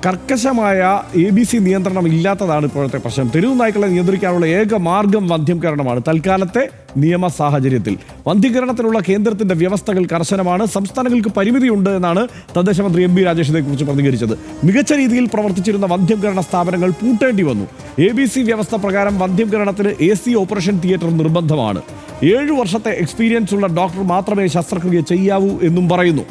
കർക്കശമായ ABC നിയന്ത്രണം ഇല്ലാത്തതാണ് ഇപ്പോഴത്തെ പ്രശ്നം. തെരുവ് നായ്ക്കളെ നിയന്ത്രിക്കാനുള്ള ഏക മാർഗം വന്ധ്യംകരണമാണ്. തൽക്കാലത്തെ നിയമ സാഹചര്യത്തിൽ വന്ധ്യംകരണത്തിനുള്ള കേന്ദ്രത്തിന്റെ വ്യവസ്ഥകൾ കർശനമാണ്. സംസ്ഥാനങ്ങൾക്ക് പരിമിതിയുണ്ട് എന്നാണ് തദ്ദേശ മന്ത്രി MP രാജേഷ് ഇതേക്കുറിച്ച് പ്രതികരിച്ചത്. മികച്ച രീതിയിൽ പ്രവർത്തിച്ചിരുന്ന വന്ധ്യംകരണ സ്ഥാപനങ്ങൾ പൂട്ടേണ്ടി വന്നു. ABC വ്യവസ്ഥ പ്രകാരം വന്ധ്യംകരണത്തിന് AC ഓപ്പറേഷൻ തിയേറ്റർ നിർബന്ധമാണ്. 7 വർഷത്തെ എക്സ്പീരിയൻസ് ഉള്ള ഡോക്ടർ മാത്രമേ ശസ്ത്രക്രിയ ചെയ്യാവൂ എന്നും പറയുന്നു.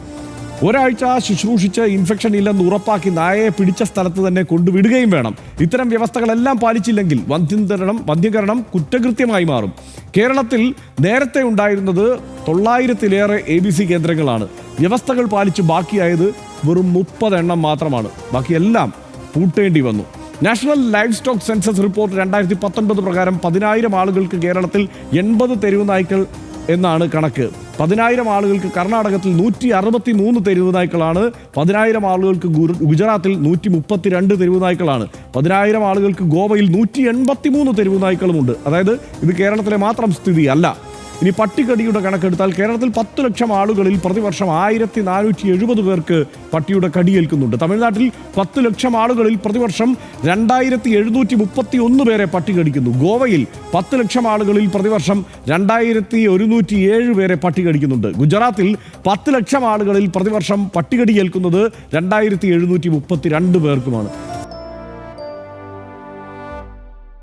ഒരാഴ്ച ശുശ്രൂഷിച്ച് ഇൻഫെക്ഷൻ ഇല്ലെന്ന് ഉറപ്പാക്കി നായയെ പിടിച്ച സ്ഥലത്ത് തന്നെ കൊണ്ടുവിടുകയും വേണം. ഇത്തരം വ്യവസ്ഥകളെല്ലാം പാലിച്ചില്ലെങ്കിൽ വന്ധ്യംകരണം കുറ്റകൃത്യമായി മാറും. കേരളത്തിൽ നേരത്തെ ഉണ്ടായിരുന്നത് 900-ലേറെ ABC കേന്ദ്രങ്ങളാണ്. വ്യവസ്ഥകൾ പാലിച്ച് ബാക്കിയായത് വെറും 30 എണ്ണം മാത്രമാണ്. ബാക്കിയെല്ലാം പൂട്ടേണ്ടി വന്നു. National life stock census report 2019 പ്രകാരം 10,000 ആളുകൾക്ക് കേരളത്തിൽ 80 തെരുവ് നായ്ക്കൾ എന്നാണ് കണക്ക്. 10,000 ആളുകൾക്ക് കർണാടകത്തിൽ 163 തെരുവ് നായ്ക്കളാണ്. 10,000 ആളുകൾക്ക് ഗുജറാത്തിൽ 132 തെരുവ് നായ്ക്കളാണ്. 10,000 ആളുകൾക്ക് ഗോവയിൽ 183 തെരുവ് നായ്ക്കളുമുണ്ട്. അതായത് ഇത് കേരളത്തിലെ മാത്രം സ്ഥിതി അല്ല. ഇനി പട്ടികടിയുടെ കണക്കെടുത്താൽ കേരളത്തിൽ 10 ലക്ഷം ആളുകളിൽ പ്രതിവർഷം 1470 പേർക്ക് പട്ടിയുടെ കടിയേൽക്കുന്നുണ്ട്. തമിഴ്നാട്ടിൽ 10 ലക്ഷം ആളുകളിൽ പ്രതിവർഷം 2731 പേരെ പട്ടി കടിക്കുന്നു. ഗോവയിൽ 10 ലക്ഷം ആളുകളിൽ പ്രതിവർഷം 2107 പേരെ പട്ടി കടിക്കുന്നുണ്ട്. ഗുജറാത്തിൽ 10 ലക്ഷം ആളുകളിൽ പ്രതിവർഷം പട്ടികടി ഏൽക്കുന്നത് 2732 പേർക്കുമാണ്.